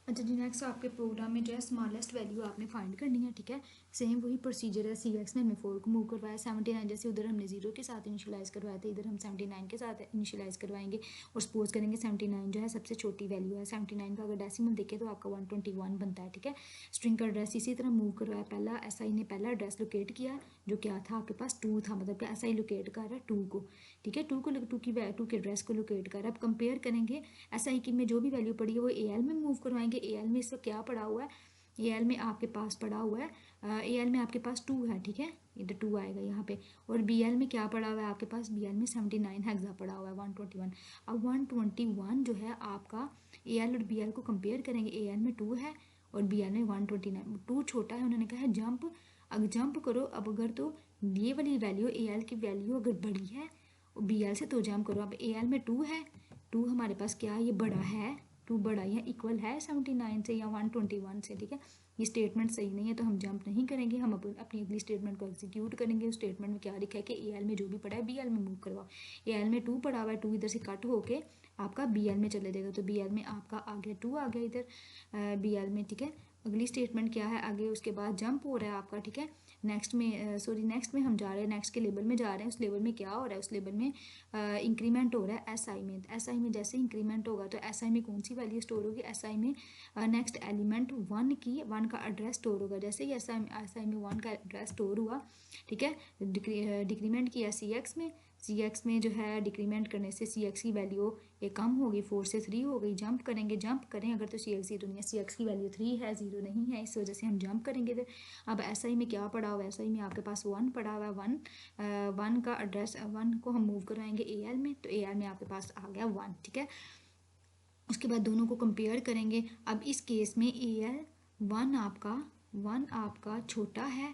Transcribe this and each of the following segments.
अच्छा जी, नेक्स्ट आपके प्रोग्राम में जो है स्मॉलेस्ट वैल्यू आपने फाइंड करनी है। ठीक है, सेम वही प्रोसीजर है। सी एक्स में हमने 4 को मूव करवाया, 79 जैसे उधर हमने 0 के साथ इनिशियलाइज़ करवाया था, इधर हम 79 के साथ इनिशियलाइज़ करवाएंगे और सपोज करेंगे 79 जो है सबसे छोटी वैल्यू है। 79 का अगर डेसिमल देखें तो आपका 121 बनता है। ठीक है, स्ट्रिंग का एड्रेस इसी तरह मूव करवाया। पहला एस आई ने पहला एड्रेस लोकेट किया जो क्या था आपके पास 2 था, मतलब कि एस आई लोकेट कर रहा है 2 को। ठीक है, 2 के एड्रेस को लोकेट कर रहा है। अब कंपेयर करेंगे एस आई की में जो भी वैल्यू पड़ी है वो ए एल में मूव करवाएंगे। ए एल में इसका क्या पड़ा हुआ है, ए एल में आपके पास पड़ा हुआ है, ए एल में आपके पास 2 है। ठीक है, इधर 2 आएगा यहाँ पे। और बी एल में क्या पड़ा हुआ है आपके पास, बी एल में 79 हेक्सा पड़ा हुआ है, 121। अब 121 जो है आपका ए एल और बी एल को कंपेयर करेंगे। ए एल में 2 है और बी एल में 129। 2 छोटा है, उन्होंने कहा है जंप। अगर जंप करो, अब अगर तो ये वाली वैल्यू ए एल की वैल्यू अगर बड़ी है बी एल से तो जंप करो। अब ए एल में 2 है, 2 हमारे पास क्या है, ये बड़ा है, 2 बड़ा या इक्वल है 79 से या 121 से। ठीक है, ये स्टेटमेंट सही नहीं है तो हम जंप नहीं करेंगे, हम अपनी अगली स्टेटमेंट को एग्जीक्यूट करेंगे। उस स्टेटमेंट में क्या लिखा है कि ए एल में जो भी पड़ा है बी एल में मूव करवाओ। ए एल में 2 पड़ा हुआ है, 2 इधर से कट होके आपका बी एल में चले जाएगा, तो बी एल में आपका आ गया 2 आ गया इधर बी एल में। ठीक है, अगली स्टेटमेंट क्या है आगे, उसके बाद जंप हो रहा है आपका। ठीक है, नेक्स्ट में हम जा रहे हैं, नेक्स्ट के लेवल में जा रहे हैं। उस लेवल में क्या हो रहा है, उस लेवल में इंक्रीमेंट हो रहा है एस आई में। एस आई में जैसे इंक्रीमेंट होगा तो एस आई में कौन सी वैल्यू स्टोर होगी, एस आई में नेक्स्ट एलिमेंट 1 का एड्रेस स्टोर होगा। जैसे ही एस आई में 1 का एड्रेस स्टोर हुआ, ठीक है, डिक्रीमेंट किया सी एक्स में। सी एक्स में जो है डिक्रीमेंट करने से सी एक्स की वैल्यू ये कम होगी, 4 से 3 हो गई। जंप करेंगे, जंप करें अगर तो सी एक्स 0 नहीं है, सी एक्स की वैल्यू 3 है, 0 नहीं है, इस वजह से हम जंप करेंगे इधर। अब एस आई में क्या पड़ा हुआ है, एस आई में आपके पास 1 पड़ा हुआ है। 1 का एड्रेस 1 को हम मूव करवाएंगे ए एल में, तो ए एल में आपके पास आ गया 1। ठीक है, उसके बाद दोनों को कंपेयर करेंगे। अब इस केस में ए एल 1 आपका छोटा है,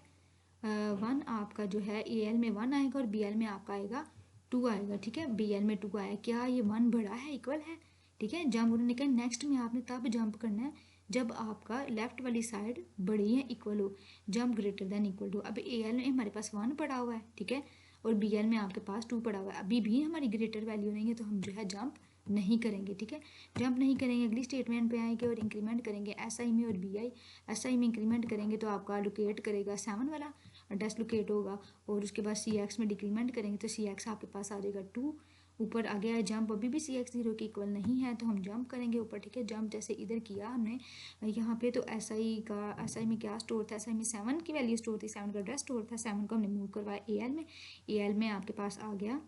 1 आपका जो है ए एल में 1 आएगा और बी एल में आपका आएगा 2 आएगा। ठीक है, बी एल में 2 आया, क्या ये 1 बड़ा है, इक्वल है। ठीक है, जंप उन्होंने कहा नेक्स्ट में आपने तब जंप करना है जब आपका लेफ्ट वाली साइड बड़ी है, इक्वल हो, jump greater than equal to. अब ए एल में हमारे पास 1 पड़ा हुआ है, ठीक है, और बी एल में आपके पास 2 पड़ा हुआ है। अभी भी हमारी ग्रेटर वैल्यू नहीं है तो हम जो है जंप नहीं करेंगे। ठीक है, जंप नहीं करेंगे, अगली स्टेटमेंट पे आएंगे और इंक्रीमेंट करेंगे एस आई में और बी आई। एस आई में इंक्रीमेंट करेंगे तो आपका लोकेट करेगा 7 वाला एड्रेस लोकेट होगा, और उसके बाद सी एक्स में डिक्रीमेंट करेंगे तो सी एक्स आपके पास आ जाएगा 2। ऊपर आ गया है जंप, अभी भी सी एक्स 0 के इक्वल नहीं है तो हम जंप करेंगे ऊपर। ठीक है, जंप जैसे इधर किया हमने यहाँ पे, तो एस आई में क्या स्टोर था, एस आई में 7 की वैल्यू स्टोर थी, 7 का एड्रेस स्टोर था। 7 को हमने मूव करवाया ए एल में, ए एल में आपके पास आ गया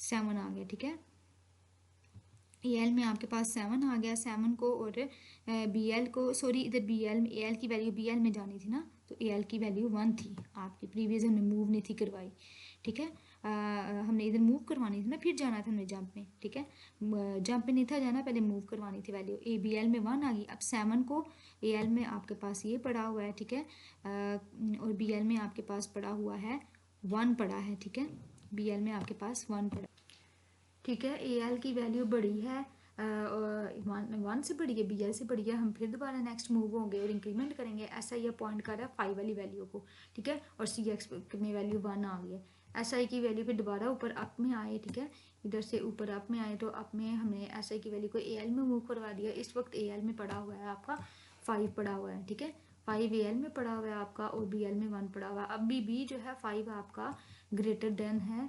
7 आ गया। ठीक है, ए एल में आपके पास 7 आ गया, 7 को, और बी एल को, सॉरी इधर बी एल में ए एल की वैल्यू बी एल में जानी थी ना, तो ए एल की वैल्यू 1 थी आपकी, प्रीवियस हमने मूव नहीं थी करवाई। ठीक है, हमने इधर मूव करवानी थी ना, फिर जाना था हमने जंप में। ठीक है, जंप में नहीं था जाना, पहले मूव करवानी थी वैल्यू। ए बी एल में 1 आ गई। अब 7 को ए एल में आपके पास ये पड़ा हुआ है, ठीक है, और बी एल में आपके पास पड़ा हुआ है 1 पड़ा है। ठीक है, बी एल में आपके पास 1 पड़ा। ठीक है, ए एल की वैल्यू बड़ी है, 1 से बड़ी है, बी एल से बड़ी है। हम फिर दोबारा नेक्स्ट मूव होंगे और इंक्रीमेंट करेंगे। ऐसा ये पॉइंट कर रहा है 5 वाली वैल्यू को। ठीक है, और सी एक्स में वैल्यू 1 आ गई है। एस आई की वैल्यू फिर दोबारा ऊपर अप में आए। ठीक है, इधर से ऊपर अप में आए तो अप में हमने एस आई की वैल्यू को ए एल में मूव करवा दिया। इस वक्त ए एल में पड़ा हुआ है आपका 5 पड़ा हुआ है। ठीक है, 5 ए एल में पड़ा हुआ है आपका और बी एल में 1 पड़ा हुआ है। अभी भी जो है 5 आपका ग्रेटर देन है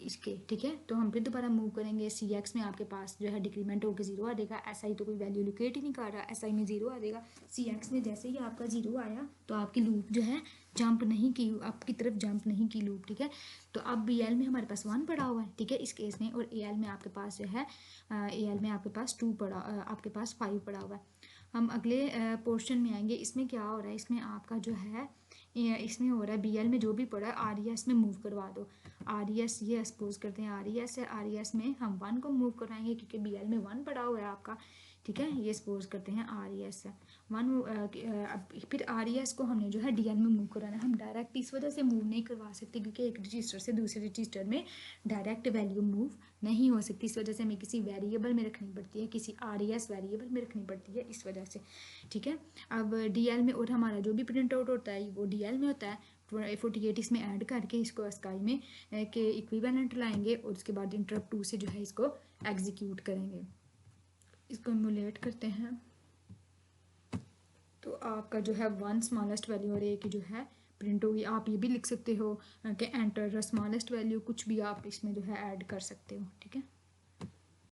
इसके। ठीक है, तो हम फिर दोबारा मूव करेंगे। सी एक्स में आपके पास जो है डिक्रीमेंट होकर 0 आ जाएगा। एस आई तो कोई वैल्यू लोकेट ही नहीं कर रहा, एस आई में 0 आ जाएगा। सी एक्स में जैसे ही आपका 0 आया तो आपकी लूप जो है जंप नहीं की, आपकी तरफ जंप नहीं की लूप। ठीक है, तो अब बी एल में हमारे पास 1 पड़ा हुआ है। ठीक है, इस केस में, और ए एल में आपके पास जो है ए एल में आपके पास 2 पड़ा, आपके पास 5 पड़ा हुआ है। हम अगले पोर्शन में आएंगे। इसमें क्या हो रहा है, इसमें आपका जो है इसमें हो रहा है बी एल में जो भी पड़ा है आर ई एस में मूव करवा दो। आर ई एस, ये सपोज करते हैं आर ई एस है, आर ई एस में हम 1 को मूव करवाएंगे क्योंकि बी एल में 1 पड़ा हुआ है आपका। ठीक है, ये सपोज करते हैं आर ई एस है 1। फिर आर ई एस को हमने जो है डी एल में मूव कराना है। हम डायरेक्ट इस वजह से मूव नहीं करवा सकते क्योंकि एक रजिस्टर से दूसरे रजिस्टर में डायरेक्ट वैल्यू मूव नहीं हो सकती। इस वजह से हमें किसी वेरिएबल में रखनी पड़ती है, किसी आर ई एस वेरिएबल में रखनी पड़ती है, इस वजह से। ठीक है, अब डी एल में, और हमारा जो भी प्रिंट आउट होता है वो डी एल में होता है। 48 इसमें ऐड करके इसको स्काई में के इक्विवेलेंट लाएंगे और उसके बाद इंटरप्ट 2 से जो है इसको एग्जीक्यूट करेंगे। इसको इमुलेट करते हैं। आपका जो है 1 स्मॉलेस्ट वैल्यू और एक जो है प्रिंट होगी। आप ये भी लिख सकते हो कि एंटर द स्मॉलेस्ट वैल्यू, कुछ भी आप इसमें जो है ऐड कर सकते हो, ठीक है।